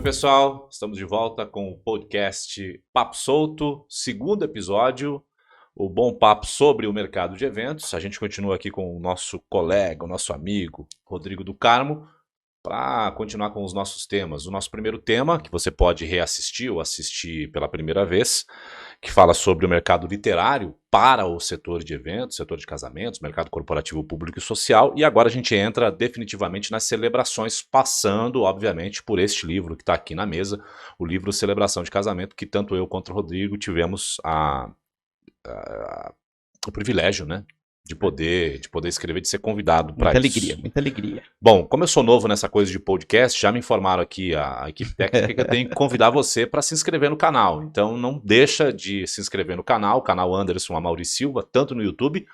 Oi, pessoal, estamos de volta com o podcast Papo Solto, segundo episódio, o bom papo sobre o mercado de eventos. A gente continua aqui com o nosso colega, o nosso amigo, Rodrigo do Carmo, para continuar com os nossos temas. O nosso primeiro tema, que você pode reassistir ou assistir pela primeira vez, que fala sobre o mercado literário para o setor de eventos, setor de casamentos, mercado corporativo, público e social. E agora a gente entra definitivamente nas celebrações, passando, obviamente, por este livro que está aqui na mesa, o livro Celebração de Casamento, que tanto eu quanto o Rodrigo tivemos o privilégio, né? De poder escrever, de ser convidado para isso. Muita alegria. Bom, como eu sou novo nessa coisa de podcast, já me informaram aqui, a equipe técnica, que eu tenho que convidar você para se inscrever no canal. Então não deixa de se inscrever no canal Anderson Amaury Silva, tanto no YouTube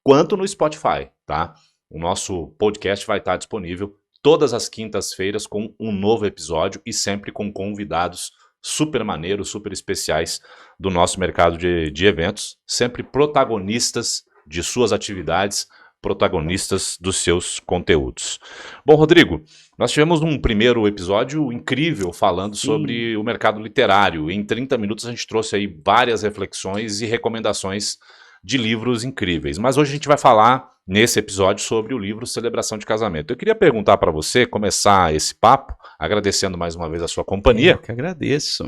quanto no Spotify, tá? O nosso podcast vai estar disponível todas as quintas-feiras com um novo episódio e sempre com convidados super maneiros, super especiais do nosso mercado de eventos, sempre protagonistas de suas atividades, protagonistas dos seus conteúdos. Bom, Rodrigo, nós tivemos um primeiro episódio incrível falando sobre o mercado literário. Em 30 minutos a gente trouxe aí várias reflexões e recomendações de livros incríveis. Mas hoje a gente vai falar, nesse episódio, sobre o livro Celebração de Casamento. Eu queria perguntar para você, começar esse papo, agradecendo mais uma vez a sua companhia. Eu que agradeço.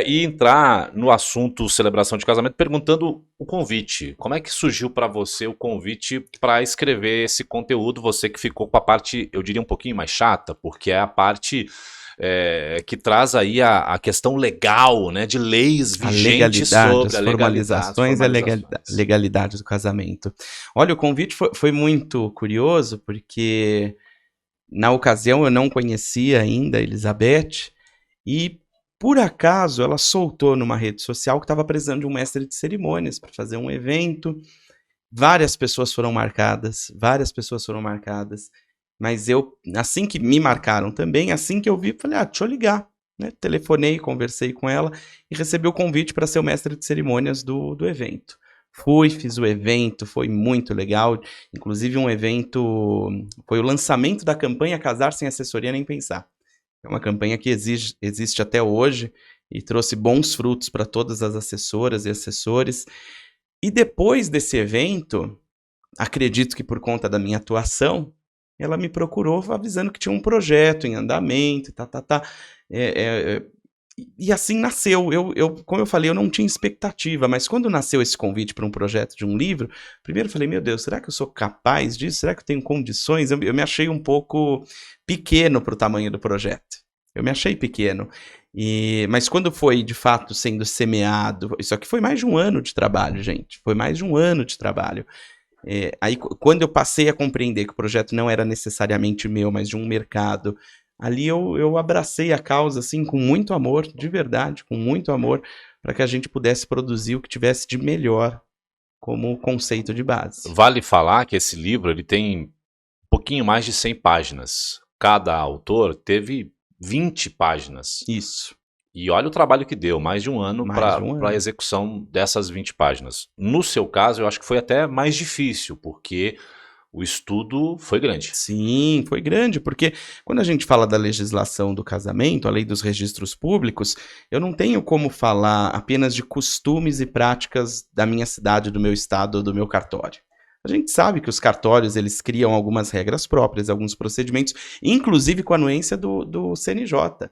E entrar no assunto Celebração de Casamento perguntando o convite. Como é que surgiu para você o convite para escrever esse conteúdo? Você que ficou com a parte, eu diria, um pouquinho mais chata, porque é a parte que traz aí a questão legal, né, de leis vigentes sobre a formalizações e a legalidade do casamento. Olha, o convite foi muito curioso, porque na ocasião eu não conhecia ainda a Elizabeth e por acaso, ela soltou numa rede social que estava precisando de um mestre de cerimônias para fazer um evento. Várias pessoas foram marcadas, mas eu, assim que me marcaram também, assim que eu vi, falei, deixa eu ligar. Né? Telefonei, conversei com ela e recebi o convite para ser o mestre de cerimônias do evento. Fiz o evento, foi muito legal. Inclusive um evento, foi o lançamento da campanha Casar Sem Assessoria Nem Pensar. É uma campanha que existe até hoje e trouxe bons frutos para todas as assessoras e assessores. E depois desse evento, acredito que por conta da minha atuação, ela me procurou avisando que tinha um projeto em andamento, e assim nasceu. Como eu falei, eu não tinha expectativa, mas quando nasceu esse convite para um projeto de um livro, primeiro eu falei, meu Deus, será que eu sou capaz disso? Será que eu tenho condições? Eu me achei um pouco pequeno para o tamanho do projeto. Eu me achei pequeno. Mas quando foi, de fato, sendo semeado... Isso aqui foi mais de um ano de trabalho, gente. Foi mais de um ano de trabalho. Aí, quando eu passei a compreender que o projeto não era necessariamente meu, mas de um mercado... Ali eu abracei a causa, assim, com muito amor, de verdade, com muito amor, para que a gente pudesse produzir o que tivesse de melhor como conceito de base. Vale falar que esse livro ele tem um pouquinho mais de 100 páginas. Cada autor teve 20 páginas. Isso. E olha o trabalho que deu, mais de um ano para a execução dessas 20 páginas. No seu caso, eu acho que foi até mais difícil, porque... o estudo foi grande. Sim, foi grande, porque quando a gente fala da legislação do casamento, a lei dos registros públicos, eu não tenho como falar apenas de costumes e práticas da minha cidade, do meu estado ou do meu cartório. A gente sabe que os cartórios, eles criam algumas regras próprias, alguns procedimentos, inclusive com a anuência do CNJ.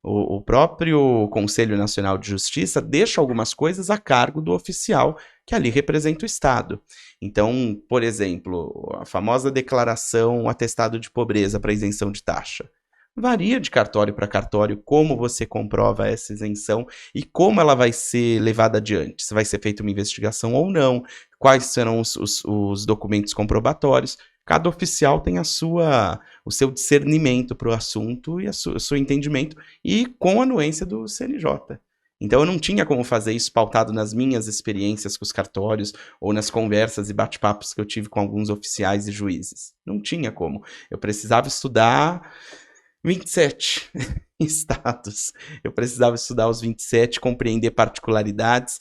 O próprio Conselho Nacional de Justiça deixa algumas coisas a cargo do oficial que ali representa o Estado. Então, por exemplo, a famosa declaração, o atestado de pobreza para isenção de taxa. Varia de cartório para cartório como você comprova essa isenção e como ela vai ser levada adiante. Se vai ser feita uma investigação ou não, quais serão os documentos comprobatórios. Cada oficial tem o seu discernimento para o assunto e o seu entendimento, e com a anuência do CNJ. Então eu não tinha como fazer isso pautado nas minhas experiências com os cartórios ou nas conversas e bate-papos que eu tive com alguns oficiais e juízes. Não tinha como. Eu precisava estudar 27 estados. Eu precisava estudar os 27, compreender particularidades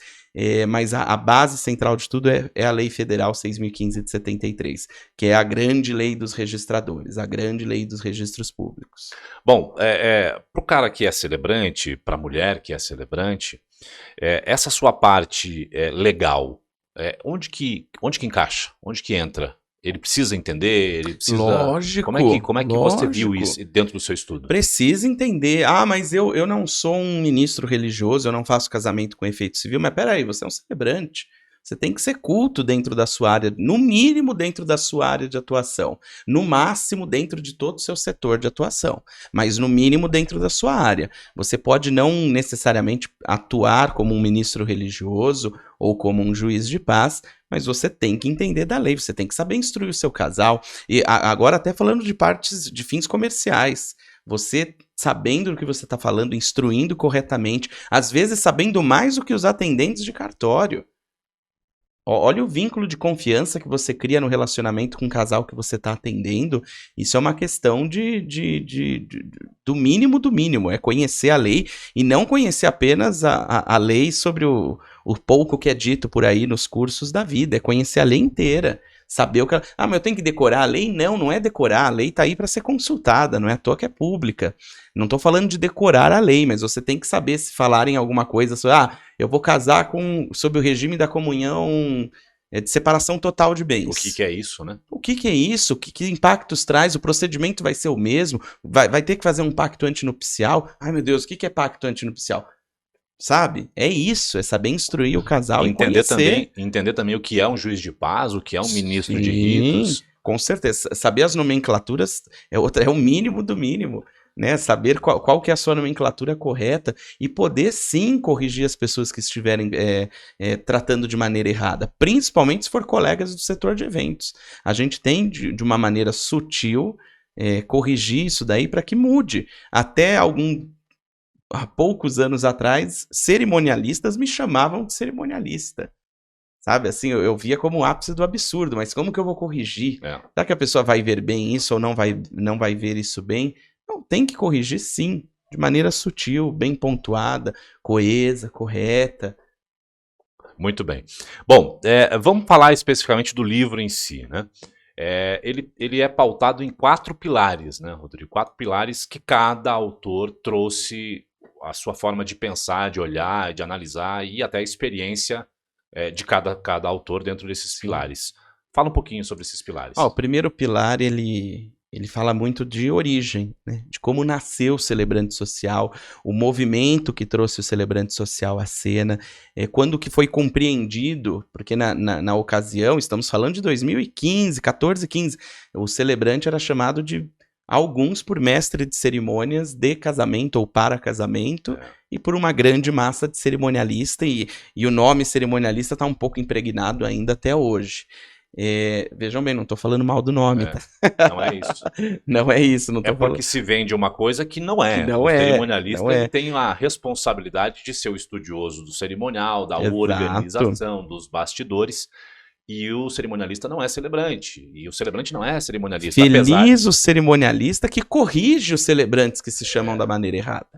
mas a base central de tudo é a Lei Federal 6.015 de 73, que é a grande lei dos registradores, a grande lei dos registros públicos. Bom, para o cara que é celebrante, para a mulher que é celebrante, essa sua parte legal, onde que encaixa? Onde que entra? Ele precisa entender, ele precisa... Lógico. Como é que você viu isso dentro do seu estudo? Precisa entender. Mas eu não sou um ministro religioso, eu não faço casamento com efeito civil, mas peraí, você é um celebrante. Você tem que ser culto dentro da sua área, no mínimo dentro da sua área de atuação, no máximo dentro de todo o seu setor de atuação, mas no mínimo dentro da sua área. Você pode não necessariamente atuar como um ministro religioso ou como um juiz de paz, mas você tem que entender da lei, você tem que saber instruir o seu casal. E agora até falando de partes de fins comerciais, você sabendo do que você está falando, instruindo corretamente, às vezes sabendo mais do que os atendentes de cartório. Olha o vínculo de confiança que você cria no relacionamento com o casal que você está atendendo. Isso é uma questão do mínimo, é conhecer a lei e não conhecer apenas a lei sobre o pouco que é dito por aí nos cursos da vida, é conhecer a lei inteira. Saber o que... mas eu tenho que decorar a lei? Não é decorar, a lei está aí para ser consultada, não é à toa que é pública. Não estou falando de decorar a lei, mas você tem que saber se falarem alguma coisa sobre, eu vou casar sob o regime da comunhão de separação total de bens. O que é isso, né? O que é isso? Que impactos traz? O procedimento vai ser o mesmo? Vai ter que fazer um pacto antinupcial? Ai, meu Deus, o que é pacto antinupcial? Sabe? É isso, é saber instruir o casal e conhecer. Entender também o que é um juiz de paz, o que é um ministro de ritos. Com certeza. Saber as nomenclaturas é o mínimo do mínimo. Né? Saber qual que é a sua nomenclatura correta e poder sim corrigir as pessoas que estiverem tratando de maneira errada, principalmente se for colegas do setor de eventos. A gente tem de uma maneira sutil corrigir isso daí para que mude. Há poucos anos atrás, cerimonialistas me chamavam de cerimonialista. Sabe, assim, eu via como o ápice do absurdo, mas como que eu vou corrigir? Será que a pessoa vai ver bem isso ou não vai ver isso bem? Não, tem que corrigir sim, de maneira sutil, bem pontuada, coesa, correta. Muito bem. Bom, vamos falar especificamente do livro em si, né? Ele é pautado em 4 pilares, né, Rodrigo? 4 pilares que cada autor trouxe a sua forma de pensar, de olhar, de analisar e até a experiência de cada autor dentro desses pilares. Fala um pouquinho sobre esses pilares. O primeiro pilar, ele fala muito de origem, né? De como nasceu o celebrante social, o movimento que trouxe o celebrante social à cena, quando que foi compreendido, porque na ocasião, estamos falando de 2015, 14, 15, o celebrante era chamado de alguns por mestre de cerimônias de casamento ou para casamento, e por uma grande massa de cerimonialista, e o nome cerimonialista está um pouco impregnado ainda até hoje. Vejam bem, não estou falando mal do nome, tá? Não é isso. Não é isso, não tô porque falando... se vende uma coisa que não é. O cerimonialista ele tem a responsabilidade de ser o estudioso do cerimonial, da organização, dos bastidores. E o cerimonialista não é celebrante. E o celebrante não é cerimonialista. Feliz o cerimonialista que corrige os celebrantes que se chamam da maneira errada.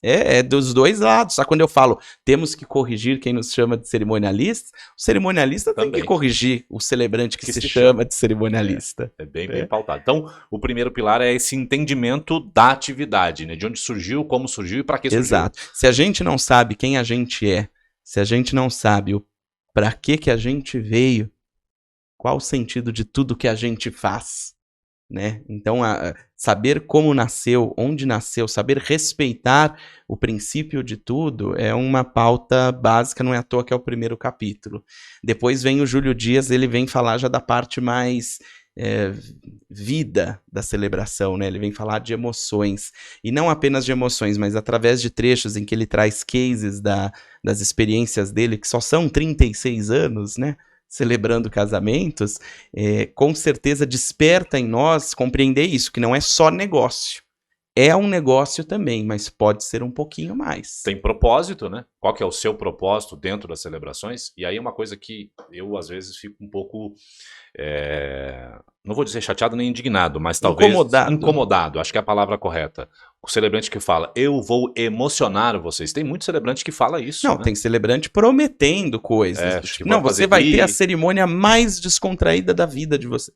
É dos dois lados. Só quando eu falo temos que corrigir quem nos chama de cerimonialista, o cerimonialista também tem que corrigir o celebrante que se chama de cerimonialista. É bem pautado. Então, o primeiro pilar é esse entendimento da atividade, né? De onde surgiu, como surgiu e para que surgiu. Exato. Se a gente não sabe quem a gente é, se a gente não sabe para que a gente veio, qual o sentido de tudo que a gente faz, né? Então, saber como nasceu, onde nasceu, saber respeitar o princípio de tudo é uma pauta básica, não é à toa que é o primeiro capítulo. Depois vem o Júlio Dias, ele vem falar já da parte mais vida da celebração, né? Ele vem falar de emoções, e não apenas de emoções, mas através de trechos em que ele traz cases das experiências dele, que só são 36 anos, né? Celebrando casamentos, com certeza desperta em nós compreender isso, que não é só negócio, é um negócio também, mas pode ser um pouquinho mais. Tem propósito, né? Qual que é o seu propósito dentro das celebrações? E aí uma coisa que eu, às vezes, fico um pouco, não vou dizer chateado nem indignado, mas talvez incomodado, acho que é a palavra correta. O celebrante que fala, eu vou emocionar vocês. Tem muito celebrante que fala isso, Não, né? tem celebrante prometendo coisas. Tipo, não, você vai ter a cerimônia mais descontraída da vida de você.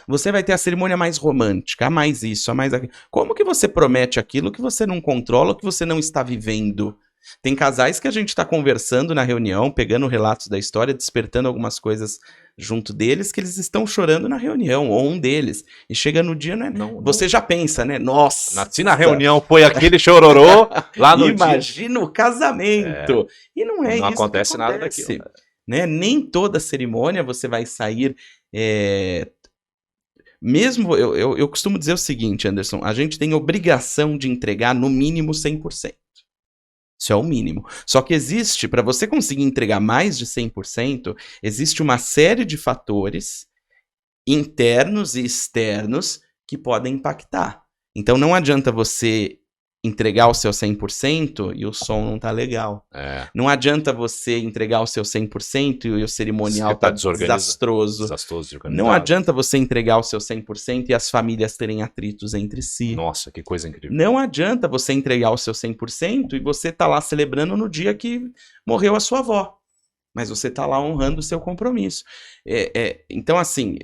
Você vai ter a cerimônia mais romântica, a mais isso, a mais aquilo. Como que você promete aquilo que você não controla, que você não está vivendo? Tem casais que a gente está conversando na reunião, pegando relatos da história, despertando algumas coisas junto deles, que eles estão chorando na reunião, ou um deles. E chega no dia, né? Você já pensa, né? Nossa! Se na reunião foi aquele chororô, lá no Imagina o casamento! E não é isso. Não acontece nada daquilo. Né? Nem toda cerimônia você vai sair... Mesmo, eu costumo dizer o seguinte, Anderson, a gente tem obrigação de entregar no mínimo 100%. Isso é o mínimo. Só que existe, para você conseguir entregar mais de 100%, existe uma série de fatores internos e externos que podem impactar. Então não adianta você entregar o seu 100% e o som não tá legal. Não adianta você entregar o seu 100% e o cerimonial tá desastroso. Não adianta você entregar o seu 100% e as famílias terem atritos entre si. Nossa, que coisa incrível. Não adianta você entregar o seu 100% e você tá lá celebrando no dia que morreu a sua avó. Mas você tá lá honrando o seu compromisso. Então, assim,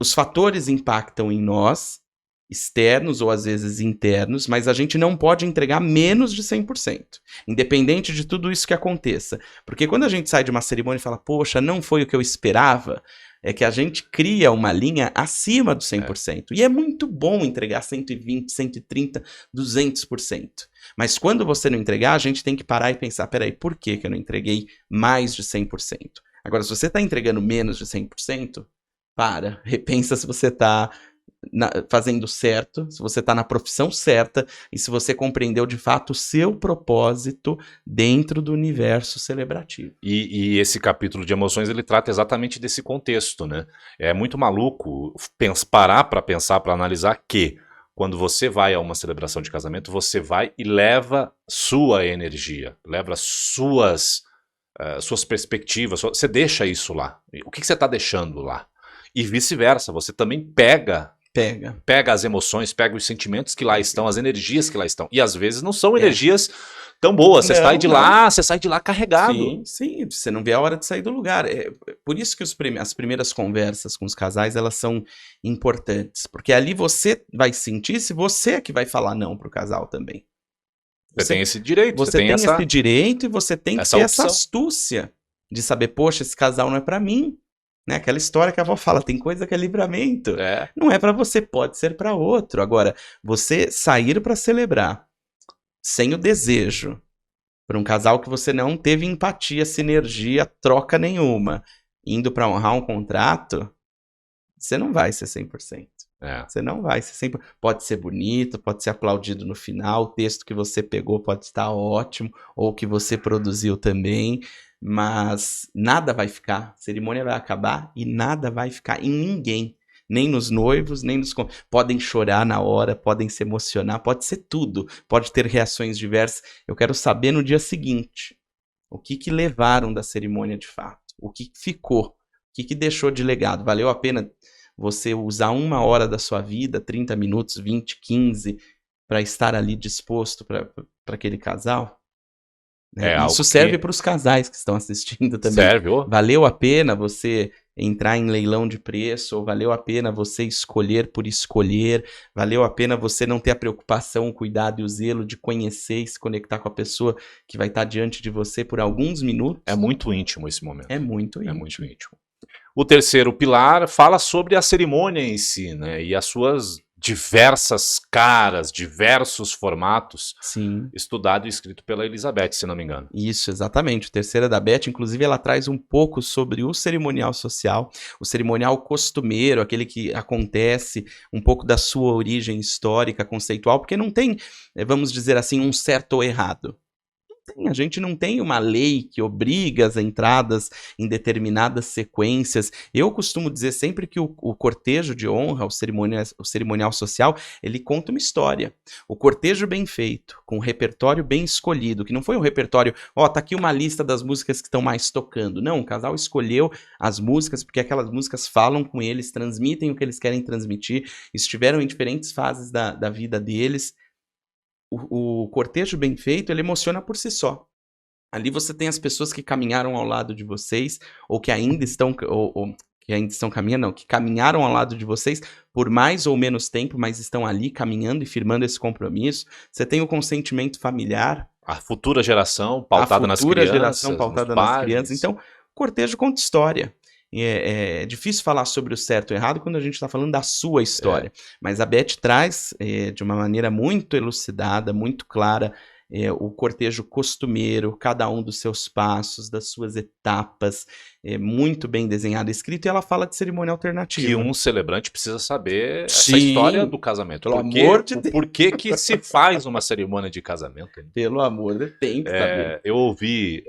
os fatores impactam em nós, externos ou às vezes internos, mas a gente não pode entregar menos de 100%, independente de tudo isso que aconteça. Porque quando a gente sai de uma cerimônia e fala, poxa, não foi o que eu esperava, é que a gente cria uma linha acima do 100%. E é muito bom entregar 120%, 130%, 200%. Mas quando você não entregar, a gente tem que parar e pensar, peraí, por que eu não entreguei mais de 100%? Agora, se você está entregando menos de 100%, repensa se você está fazendo certo, se você está na profissão certa e se você compreendeu de fato o seu propósito dentro do universo celebrativo. E esse capítulo de emoções, ele trata exatamente desse contexto, né? É muito maluco parar para pensar, para analisar que quando você vai a uma celebração de casamento, você vai e leva sua energia, leva suas perspectivas, você deixa isso lá. O que você está deixando lá? E vice-versa, você também pega as emoções, pega os sentimentos que lá estão, as energias que lá estão. E às vezes não são energias tão boas. Você sai de lá carregado. Sim, você não vê a hora de sair do lugar. Por isso que as primeiras conversas com os casais, elas são importantes. Porque ali você vai sentir se você é que vai falar não pro casal também. Você tem esse direito. Você tem esse direito e você tem que ter essa astúcia de saber, poxa, esse casal não é pra mim. Né? Aquela história que a avó fala, tem coisa que é livramento. Não é pra você, pode ser pra outro. Agora, você sair pra celebrar sem o desejo, pra um casal que você não teve empatia, sinergia, troca nenhuma, indo pra honrar um contrato, você não vai ser 100%. Você não vai ser 100%. Pode ser bonito, pode ser aplaudido no final, o texto que você pegou pode estar ótimo, ou que você produziu também, mas nada vai ficar, a cerimônia vai acabar e nada vai ficar em ninguém, nem nos noivos, nem nos... Podem chorar na hora, podem se emocionar, pode ser tudo, pode ter reações diversas. Eu quero saber no dia seguinte, o que levaram da cerimônia de fato, o que ficou, o que deixou de legado. Valeu a pena você usar 1 hora da sua vida, 30 minutos, 20, 15, para estar ali disposto para aquele casal? Isso serve para os casais que estão assistindo também. Serve, Valeu a pena você entrar em leilão de preço, ou valeu a pena você escolher por escolher, valeu a pena você não ter a preocupação, o cuidado e o zelo de conhecer e se conectar com a pessoa que vai estar diante de você por alguns minutos. É muito íntimo esse momento. É muito íntimo. É muito íntimo. O terceiro pilar fala sobre a cerimônia em si, né? E as suas diversas caras, diversos formatos. Sim. Estudado e escrito pela Elizabeth, se não me engano. Isso, exatamente. O terceiro é da Beth, inclusive ela traz um pouco sobre o cerimonial social, o cerimonial costumeiro, aquele que acontece, um pouco da sua origem histórica, conceitual, porque não tem, vamos dizer assim, um certo ou errado. Sim, a gente não tem uma lei que obriga as entradas em determinadas sequências. Eu costumo dizer sempre que o cortejo de honra, o cerimonial social, ele conta uma história. O cortejo bem feito, com um repertório bem escolhido, que não foi um repertório, tá aqui uma lista das músicas que estão mais tocando. Não, o casal escolheu as músicas porque aquelas músicas falam com eles, transmitem o que eles querem transmitir, estiveram em diferentes fases da vida deles. O cortejo bem feito, ele emociona por si só. Ali você tem as pessoas que caminharam ao lado de vocês, ou que ainda estão, que ainda estão caminhando, não, que caminharam ao lado de vocês por mais ou menos tempo, mas estão ali caminhando e firmando esse compromisso. Você tem o consentimento familiar. A futura geração pautada nas crianças. A futura geração pautada nas crianças. Então, o cortejo conta história. É difícil falar sobre o certo e o errado quando a gente está falando da sua história. Mas a Beth traz, de uma maneira muito elucidada, muito clara, o cortejo costumeiro, cada um dos seus passos, das suas etapas, muito bem desenhado e escrito, e ela fala de cerimônia alternativa. Que um celebrante precisa saber Sim, essa história do casamento. Pelo amor de Deus. Por que se faz uma cerimônia de casamento? Hein? Pelo amor de Deus, tem que saber. Eu ouvi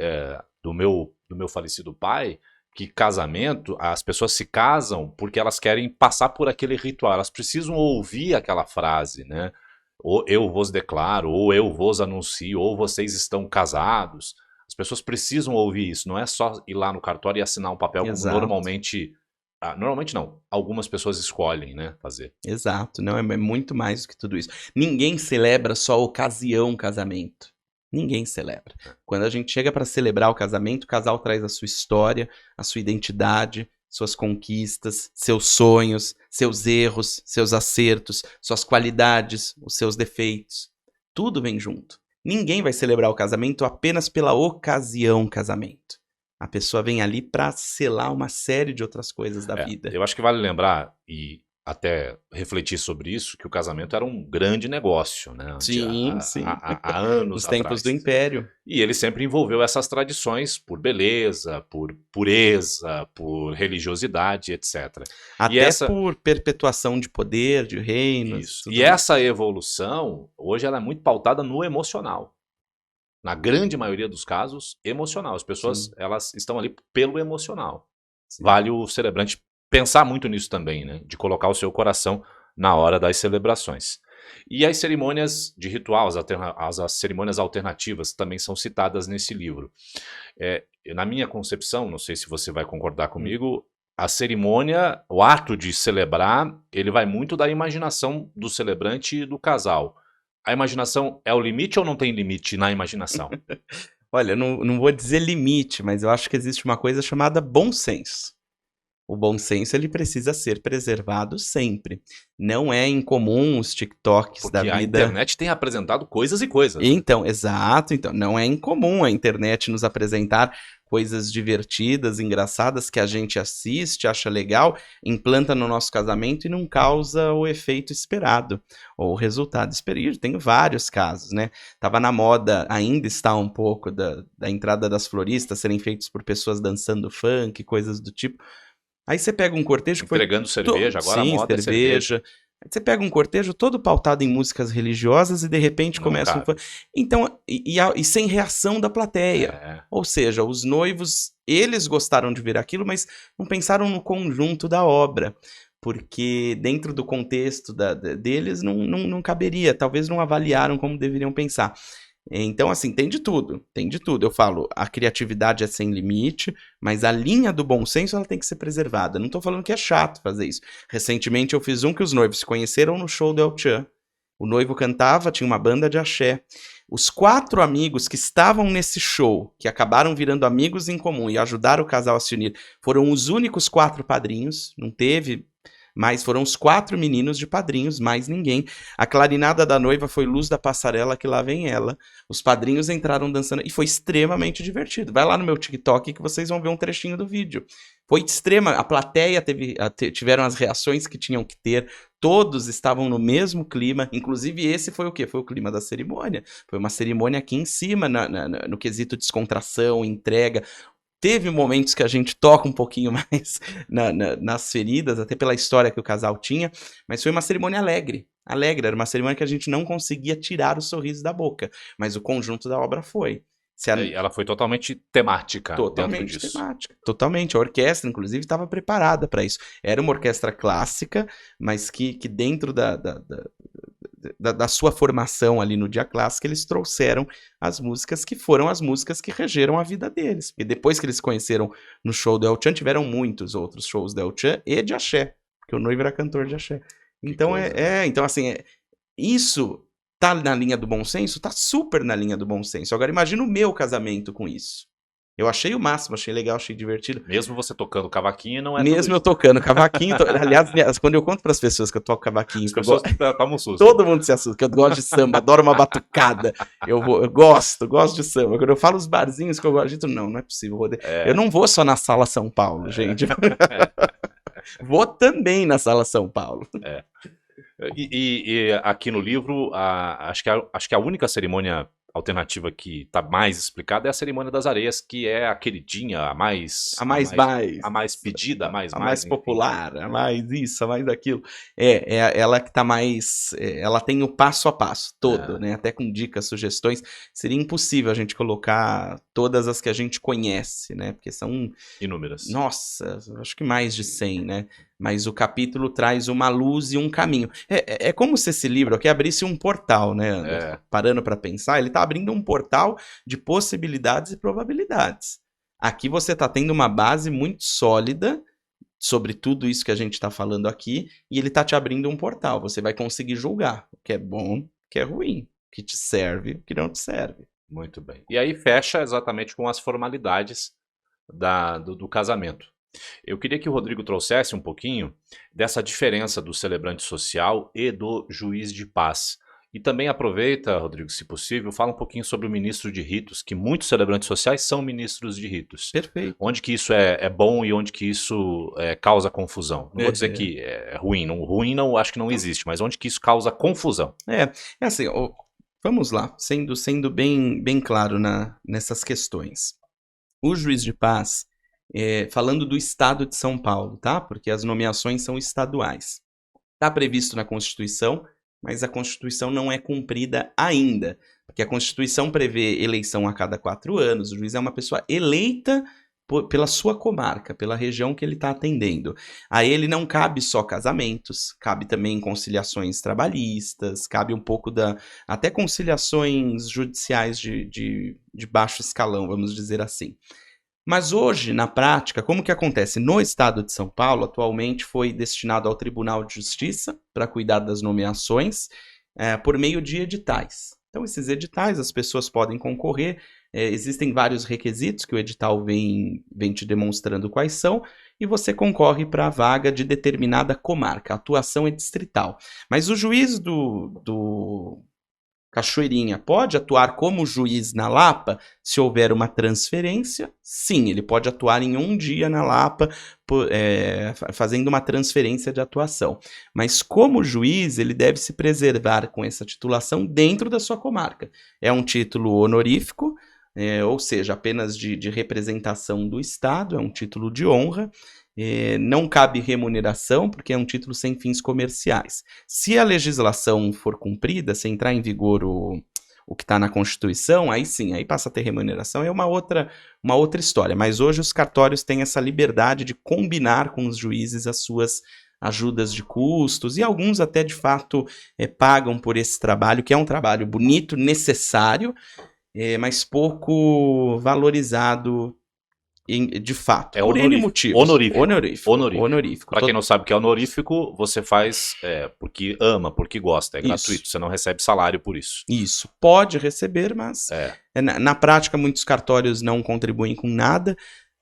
do meu falecido pai que casamento, as pessoas se casam porque elas querem passar por aquele ritual, elas precisam ouvir aquela frase, né? Ou eu vos declaro, ou eu vos anuncio, ou vocês estão casados. As pessoas precisam ouvir isso, não é só ir lá no cartório e assinar um papel. Exato. Como normalmente não, algumas pessoas escolhem, né, fazer. Exato, não, é muito mais do que tudo isso. Ninguém celebra só a ocasião casamento. Ninguém celebra. Quando a gente chega para celebrar o casamento, o casal traz a sua história, a sua identidade, suas conquistas, seus sonhos, seus erros, seus acertos, suas qualidades, os seus defeitos. Tudo vem junto. Ninguém vai celebrar o casamento apenas pela ocasião casamento. A pessoa vem ali para selar uma série de outras coisas da vida. Eu acho que vale lembrar, e até refletir sobre isso, que o casamento era um grande negócio, né? Sim, há anos nos tempos do Império. E ele sempre envolveu essas tradições por beleza, por pureza, por religiosidade, etc. Até por perpetuação de poder, de reinos. Isso. E essa evolução, hoje, ela é muito pautada no emocional. Na grande maioria dos casos, emocional. As pessoas, elas estão ali pelo emocional. Sim. Vale o celebrante pensar muito nisso também, né? De colocar o seu coração na hora das celebrações. E as cerimônias de ritual, as cerimônias alternativas também são citadas nesse livro. Na minha concepção, não sei se você vai concordar comigo, a cerimônia, o ato de celebrar, ele vai muito da imaginação do celebrante e do casal. A imaginação é o limite ou não tem limite na imaginação? Olha, eu não vou dizer limite, mas eu acho que existe uma coisa chamada bom senso. O bom senso, ele precisa ser preservado sempre. Não é incomum os TikToks porque da vida... a internet tem apresentado coisas e coisas. Então, exato. Então, não é incomum a internet nos apresentar coisas divertidas, engraçadas, que a gente assiste, acha legal, implanta no nosso casamento e não causa o efeito esperado, ou o resultado esperado. Tem vários casos, né? Tava na moda, ainda está um pouco, da entrada das floristas serem feitos por pessoas dançando funk, coisas do tipo... Aí você pega um cortejo... Entregando cerveja, agora a moda é cerveja. Aí você pega um cortejo todo pautado em músicas religiosas e de repente começa um... Então, e sem reação da plateia. Ou seja, os noivos, eles gostaram de ver aquilo, mas não pensaram no conjunto da obra. Porque dentro do contexto deles não caberia, talvez não avaliaram como deveriam pensar. Então, assim, tem de tudo. Eu falo, a criatividade é sem limite, mas a linha do bom senso, ela tem que ser preservada. Não tô falando que é chato fazer isso. Recentemente eu fiz um que os noivos se conheceram no show do El Chan. O noivo cantava, tinha uma banda de axé. Os 4 amigos que estavam nesse show, que acabaram virando amigos em comum e ajudaram o casal a se unir, foram os únicos 4 padrinhos, não teve... Mas foram os 4 meninos de padrinhos, mais ninguém. A clarinada da noiva foi Luz da Passarela, que lá vem ela. Os padrinhos entraram dançando e foi extremamente divertido. Vai lá no meu TikTok que vocês vão ver um trechinho do vídeo. Foi extrema, a plateia tiveram as reações que tinham que ter, todos estavam no mesmo clima, inclusive esse foi o quê? Foi o clima da cerimônia. Foi uma cerimônia aqui em cima, no quesito descontração, entrega. Teve momentos que a gente toca um pouquinho mais nas feridas, até pela história que o casal tinha, mas foi uma cerimônia alegre. Era uma cerimônia que a gente não conseguia tirar o sorriso da boca, mas o conjunto da obra foi. Ela foi totalmente temática dentro Totalmente disso. temática. Totalmente. A orquestra, inclusive, estava preparada para isso. Era uma orquestra clássica, mas que dentro da sua formação ali no dia clássico, eles trouxeram as músicas que foram as músicas que regeram a vida deles. E depois que eles conheceram no show do El Chan, tiveram muitos outros shows do El Chan e de axé, porque o noivo era cantor de axé. Então, então assim, isso tá na linha do bom senso? Tá super na linha do bom senso. Agora, imagina o meu casamento com isso. Eu achei o máximo, achei legal, achei divertido. Mesmo você tocando cavaquinho, não é Mesmo eu tocando cavaquinho. Aliás, quando eu conto pras pessoas que eu toco cavaquinho, as pessoas tomam um susto. todo mundo se assusta, que eu gosto de samba, adoro uma batucada. Eu gosto de samba. Quando eu falo os barzinhos que eu gosto de... Não é possível. Eu não vou só na Sala São Paulo, gente. Vou também na Sala São Paulo. E aqui no livro, acho que a única cerimônia alternativa que está mais explicada é a cerimônia das areias, que é a queridinha, a mais pedida, a mais popular, a mais isso, a mais aquilo. Ela que tá mais... ela tem o passo a passo todo, né? Até com dicas, sugestões. Seria impossível a gente colocar todas as que a gente conhece, né? Porque são... inúmeras. Nossa, acho que mais de 100, né? Mas o capítulo traz uma luz e um caminho. É como se esse livro aqui abrisse um portal, né? Parando para pensar, ele tá abrindo um portal de possibilidades e probabilidades. Aqui você tá tendo uma base muito sólida sobre tudo isso que a gente tá falando aqui, e ele tá te abrindo um portal. Você vai conseguir julgar o que é bom, o que é ruim, o que te serve, o que não te serve. Muito bem. E aí fecha exatamente com as formalidades do casamento. Eu queria que o Rodrigo trouxesse um pouquinho dessa diferença do celebrante social e do juiz de paz. E também aproveita, Rodrigo, se possível, fala um pouquinho sobre o ministro de ritos, que muitos celebrantes sociais são ministros de ritos. Perfeito. Onde que isso é bom e onde que isso causa confusão. Não vou dizer que é ruim, ruim não, acho que não existe, mas onde que isso causa confusão. É assim, vamos lá, sendo bem claro nessas questões. O juiz de paz... falando do estado de São Paulo, tá? Porque as nomeações são estaduais. Está previsto na Constituição, mas a Constituição não é cumprida ainda. Porque a Constituição prevê eleição a cada 4 anos, o juiz é uma pessoa eleita pela sua comarca, pela região que ele está atendendo. A ele não cabe só casamentos, cabe também conciliações trabalhistas, cabe um pouco até conciliações judiciais de baixo escalão, vamos dizer assim. Mas hoje, na prática, como que acontece? No estado de São Paulo, atualmente foi destinado ao Tribunal de Justiça para cuidar das nomeações por meio de editais. Então, esses editais, as pessoas podem concorrer, existem vários requisitos que o edital vem te demonstrando quais são, e você concorre para a vaga de determinada comarca. A atuação é distrital. Mas o juiz do Cachoeirinha pode atuar como juiz na Lapa se houver uma transferência? Sim, ele pode atuar em um dia na Lapa fazendo uma transferência de atuação. Mas como juiz, ele deve se preservar com essa titulação dentro da sua comarca. É um título honorífico, ou seja, apenas de representação do Estado, é um título de honra. Não cabe remuneração, porque é um título sem fins comerciais. Se a legislação for cumprida, se entrar em vigor o que está na Constituição, aí sim, aí passa a ter remuneração, é uma outra história. Mas hoje os cartórios têm essa liberdade de combinar com os juízes as suas ajudas de custos, e alguns até de fato pagam por esse trabalho, que é um trabalho bonito, necessário, mas pouco valorizado de fato, por N motivos. Honorífico. Para quem não sabe o que é honorífico, você faz porque ama, porque gosta, é gratuito, você não recebe salário por isso. Isso, pode receber, mas na prática muitos cartórios não contribuem com nada,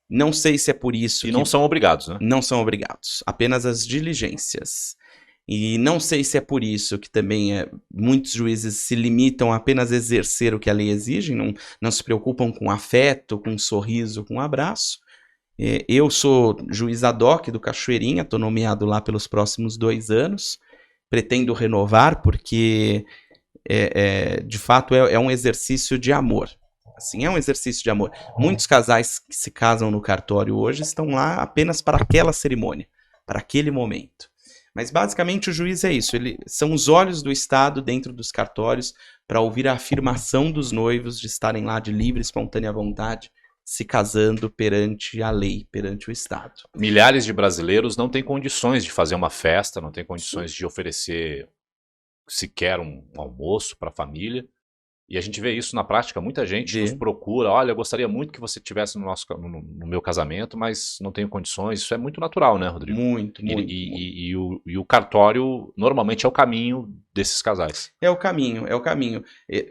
não sei se é por isso. E não são obrigados, né? Não são obrigados, apenas as diligências. E não sei se é por isso que também muitos juízes se limitam a apenas exercer o que a lei exige, não se preocupam com afeto, com sorriso, com abraço. Eu sou juiz ad hoc do Cachoeirinha, estou nomeado lá pelos próximos 2 anos, pretendo renovar porque, de fato, é um exercício de amor. Assim, é um exercício de amor. Muitos casais que se casam no cartório hoje estão lá apenas para aquela cerimônia, para aquele momento. Mas basicamente o juiz é isso, são os olhos do Estado dentro dos cartórios para ouvir a afirmação dos noivos de estarem lá de livre e espontânea vontade, se casando perante a lei, perante o Estado. Milhares de brasileiros não têm condições de fazer uma festa, não têm condições de oferecer sequer um almoço para a família. E a gente vê isso na prática, muita gente nos procura, olha, eu gostaria muito que você estivesse no meu casamento, mas não tenho condições. Isso é muito natural, né, Rodrigo? Muito. E o cartório normalmente é o caminho desses casais. É o caminho.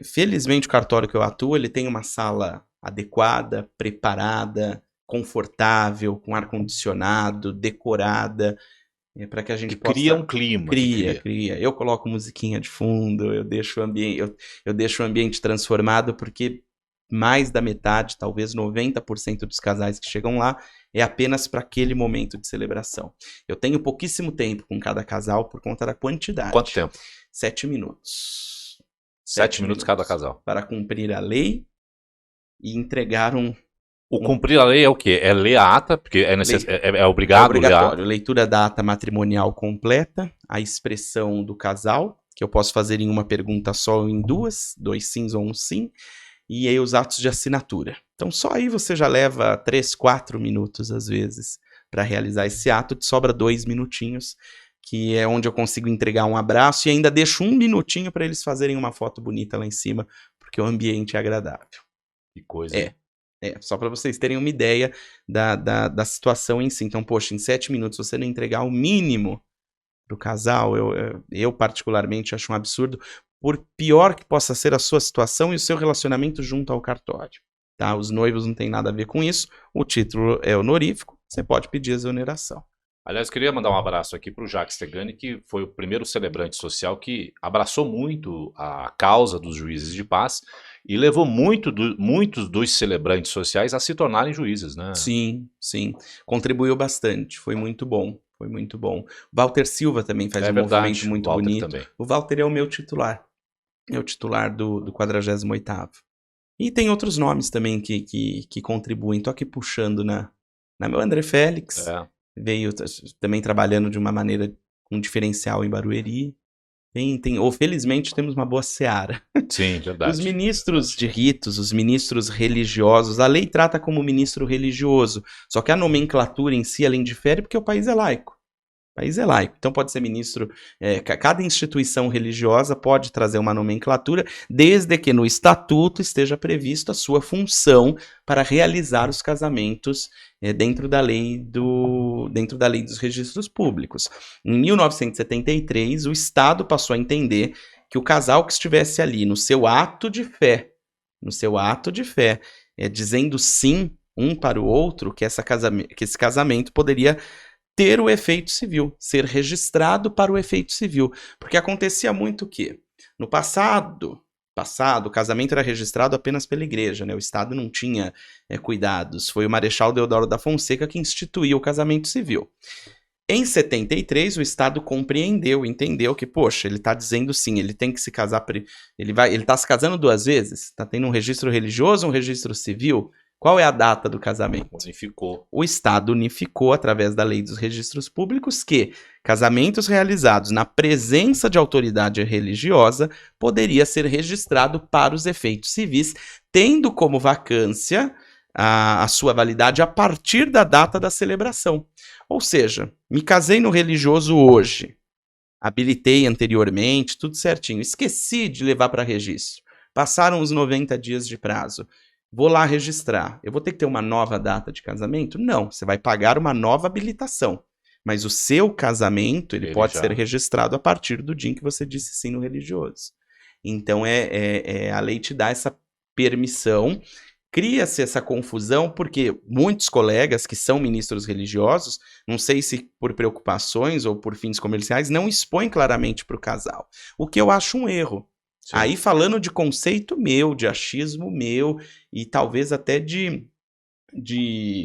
Felizmente o cartório que eu atuo, ele tem uma sala adequada, preparada, confortável, com ar-condicionado, decorada, para que a gente possa... Cria um clima. Cria. Eu coloco musiquinha de fundo, eu deixo o ambiente transformado, porque mais da metade, talvez 90% dos casais que chegam lá, é apenas para aquele momento de celebração. Eu tenho pouquíssimo tempo com cada casal por conta da quantidade. Quanto tempo? 7 minutos. 7 minutos cada casal. Para cumprir a lei e entregar cumprir a lei é o quê? É ler a ata, porque é obrigado ler a ata. Leitura da ata matrimonial completa, a expressão do casal, que eu posso fazer em uma pergunta só ou em dois sims ou um sim, e aí os atos de assinatura. Então só aí você já leva 3, 4 minutos às vezes para realizar esse ato, te sobra 2 minutinhos, que é onde eu consigo entregar um abraço e ainda deixo 1 minutinho para eles fazerem uma foto bonita lá em cima, porque o ambiente é agradável. Que coisa. Só para vocês terem uma ideia da situação em si. Então, poxa, em 7 minutos você não entregar o mínimo pro casal, eu particularmente acho um absurdo, por pior que possa ser a sua situação e o seu relacionamento junto ao cartório. Tá? Os noivos não têm nada a ver com isso, o título é honorífico, você pode pedir exoneração. Aliás, queria mandar um abraço aqui para o Jacques Tegani, que foi o primeiro celebrante social que abraçou muito a causa dos juízes de paz e levou muitos dos celebrantes sociais a se tornarem juízes, né? Sim. Contribuiu bastante, foi muito bom. Walter Silva também faz um movimento muito bonito. Também. O Walter é o meu titular. É o titular do 48º. E tem outros nomes também que contribuem. Estou aqui puxando na meu André Félix. Veio também trabalhando de uma maneira com diferencial em Barueri. Felizmente temos uma boa seara. Sim, verdade. Os ministros de ritos, os ministros religiosos, a lei trata como ministro religioso, só que a nomenclatura em si, ela indifere porque o país é laico. Então pode ser ministro, cada instituição religiosa pode trazer uma nomenclatura, desde que no estatuto esteja prevista a sua função para realizar os casamentos dentro da lei dos registros públicos. Em 1973, o Estado passou a entender que o casal que estivesse ali no seu ato de fé, dizendo sim um para o outro, que esse casamento poderia ter o efeito civil, ser registrado para o efeito civil. Porque acontecia muito que, no passado, o casamento era registrado apenas pela igreja, né? O Estado não tinha cuidados. Foi o Marechal Deodoro da Fonseca que instituiu o casamento civil. Em 73, o Estado entendeu que, poxa, ele está dizendo sim, ele tem que se casar, ele está se casando 2 vezes? Está tendo um registro religioso ou um registro civil? Qual é a data do casamento? Unificou. O Estado unificou, através da Lei dos Registros Públicos, que casamentos realizados na presença de autoridade religiosa poderia ser registrado para os efeitos civis, tendo como vacância a sua validade a partir da data da celebração. Ou seja, me casei no religioso hoje, habilitei anteriormente, tudo certinho, esqueci de levar para registro. Passaram os 90 dias de prazo. Vou lá registrar. Eu vou ter que ter uma nova data de casamento? Não, você vai pagar uma nova habilitação. Mas o seu casamento, ele pode ser registrado a partir do dia em que você disse sim no religioso. Então, a lei te dá essa permissão. Cria-se essa confusão porque muitos colegas que são ministros religiosos, não sei se por preocupações ou por fins comerciais, não expõem claramente para o casal. O que eu acho um erro. Sim. Aí falando de conceito meu, de achismo meu e talvez até de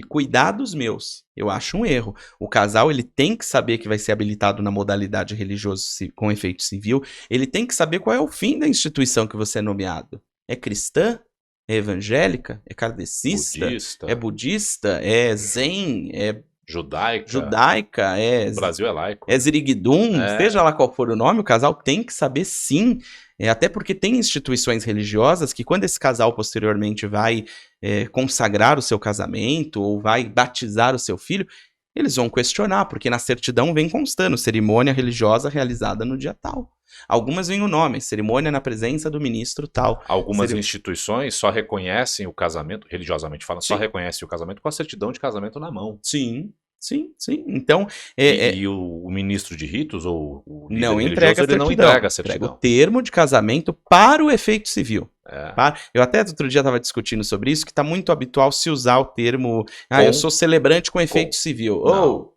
cuidados meus, eu acho um erro. O casal ele tem que saber que vai ser habilitado na modalidade religioso com efeito civil, ele tem que saber qual é o fim da instituição que você é nomeado. É cristã? É evangélica? É kardecista? É budista? É zen? judaica, é... O Brasil é laico. É ziriguidum, seja lá qual for o nome, o casal tem que saber sim, até porque tem instituições religiosas que quando esse casal posteriormente vai consagrar o seu casamento ou vai batizar o seu filho, eles vão questionar, porque na certidão vem constando, cerimônia religiosa realizada no dia tal. Algumas vem o nome, cerimônia na presença do ministro tal. Algumas instituições só reconhecem o casamento, religiosamente falando, Sim. só reconhecem o casamento com a certidão de casamento na mão. Sim. Então, e o ministro de ritos ou o líder não religioso, entrega ele não entrega a certidão. Entrega o termo de casamento para o efeito civil. Eu até outro dia estava discutindo sobre isso, que está muito habitual se usar o termo eu sou celebrante com efeito civil.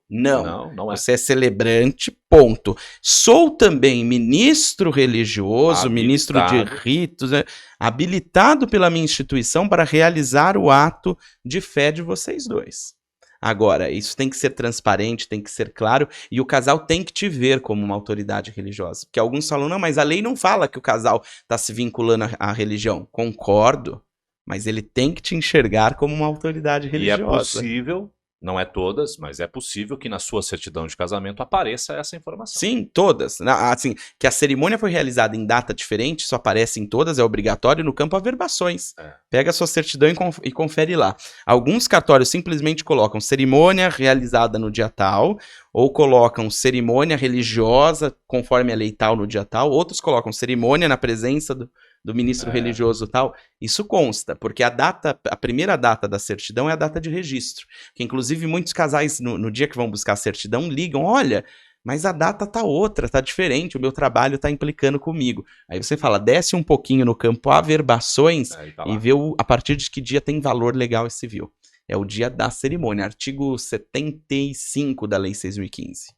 Não é. Você é celebrante, ponto. Sou também ministro religioso, ministro de ritos, habilitado pela minha instituição para realizar o ato de fé de vocês dois. Agora, isso tem que ser transparente, tem que ser claro, e o casal tem que te ver como uma autoridade religiosa. Porque alguns falam, não, mas a lei não fala que o casal está se vinculando à religião. Concordo, mas ele tem que te enxergar como uma autoridade religiosa. E é possível, não é todas, mas é possível que na sua certidão de casamento apareça essa informação. Sim, todas. Assim, que a cerimônia foi realizada em data diferente, isso aparece em todas, é obrigatório no campo averbações. Pega a sua certidão e confere lá. Alguns cartórios simplesmente colocam cerimônia realizada no dia tal, ou colocam cerimônia religiosa conforme a lei tal no dia tal, outros colocam cerimônia na presença do ministro religioso tal. Isso consta, porque a primeira data da certidão é a data de registro. Que inclusive muitos casais, no dia que vão buscar a certidão, ligam, olha, mas a data tá outra, tá diferente, o meu trabalho tá implicando comigo. Aí você fala, desce um pouquinho no campo averbações e vê a partir de que dia tem valor legal e civil. É o dia da cerimônia, artigo 75 da Lei 6.015.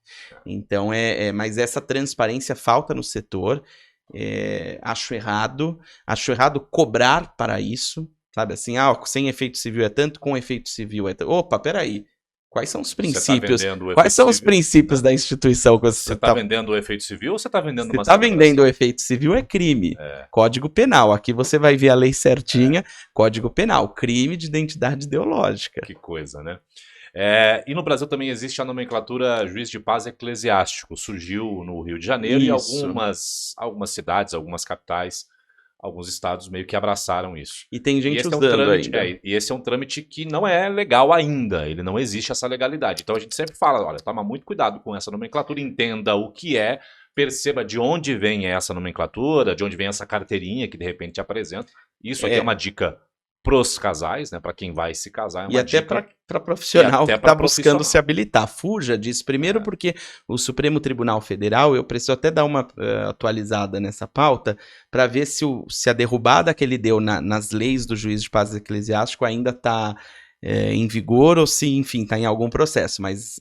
Então, mas essa transparência falta no setor. Acho errado cobrar para isso, sabe assim, sem efeito civil é tanto, com efeito civil é tanto. Opa, peraí, quais são os princípios? Quais são os princípios da instituição que você está vendendo o efeito civil ou você está vendendo uma celebração? Você está vendendo o efeito civil é crime. Código Penal. Aqui você vai ver a lei certinha. Código Penal. Crime de identidade ideológica. Que coisa, né? E no Brasil também existe a nomenclatura juiz de paz eclesiástico. Surgiu no Rio de Janeiro e algumas cidades, algumas capitais, alguns estados meio que abraçaram isso. E tem gente usando ainda. E esse é um trâmite que não é legal ainda, ele não existe essa legalidade. Então a gente sempre fala, olha, toma muito cuidado com essa nomenclatura, entenda o que é, perceba de onde vem essa nomenclatura, de onde vem essa carteirinha que de repente te apresenta. Isso aqui é uma dica pros casais, né, para quem vai se casar. E até para profissional que está buscando se habilitar. Fuja disso. Primeiro porque o Supremo Tribunal Federal, eu preciso até dar uma atualizada nessa pauta, para ver se a derrubada que ele deu nas leis do juiz de paz eclesiástico ainda está em vigor ou se, enfim, está em algum processo. Mas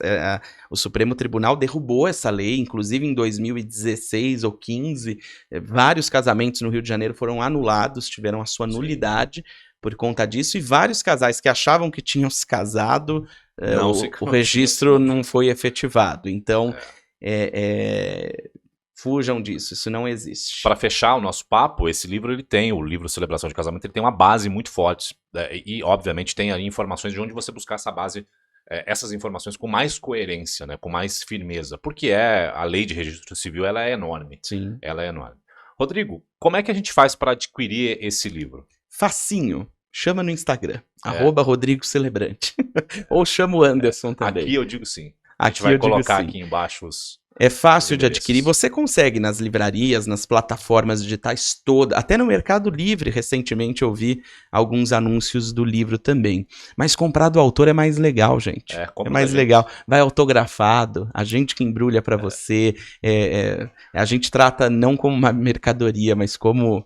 o Supremo Tribunal derrubou essa lei, inclusive em 2016 ou 15, vários casamentos no Rio de Janeiro foram anulados, tiveram a sua nulidade por conta disso, e vários casais que achavam que tinham se casado, o registro não foi efetivado. Então, fujam disso, isso não existe. Para fechar o nosso papo, esse livro, o livro Celebração de Casamento, ele tem uma base muito forte, e obviamente tem aí informações de onde você buscar essa base, essas informações com mais coerência, né, com mais firmeza, porque a lei de registro civil, ela é enorme. Sim. Ela é enorme. Rodrigo, como é que a gente faz para adquirir esse livro? Facinho. Chama no Instagram, @Rodrigo Celebrante. Ou chama o Anderson também. Aqui eu digo sim. A gente vai colocar aqui embaixo É fácil de adquirir. Você consegue nas livrarias, nas plataformas digitais todas. Até no Mercado Livre, recentemente eu vi alguns anúncios do livro também. Mas comprar do autor é mais legal, gente. É mais legal. Vai autografado, a gente que embrulha para você. A gente trata não como uma mercadoria, mas como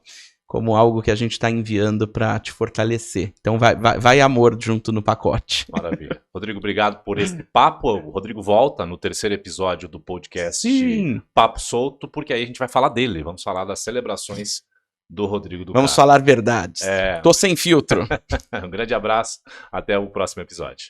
algo que a gente está enviando para te fortalecer. Então vai amor junto no pacote. Maravilha. Rodrigo, obrigado por esse papo. O Rodrigo volta no 3º episódio do podcast Papo Solto, porque aí a gente vai falar dele. Vamos falar das celebrações do Rodrigo do Vamos falar verdades. Tô sem filtro. Um grande abraço. Até o próximo episódio.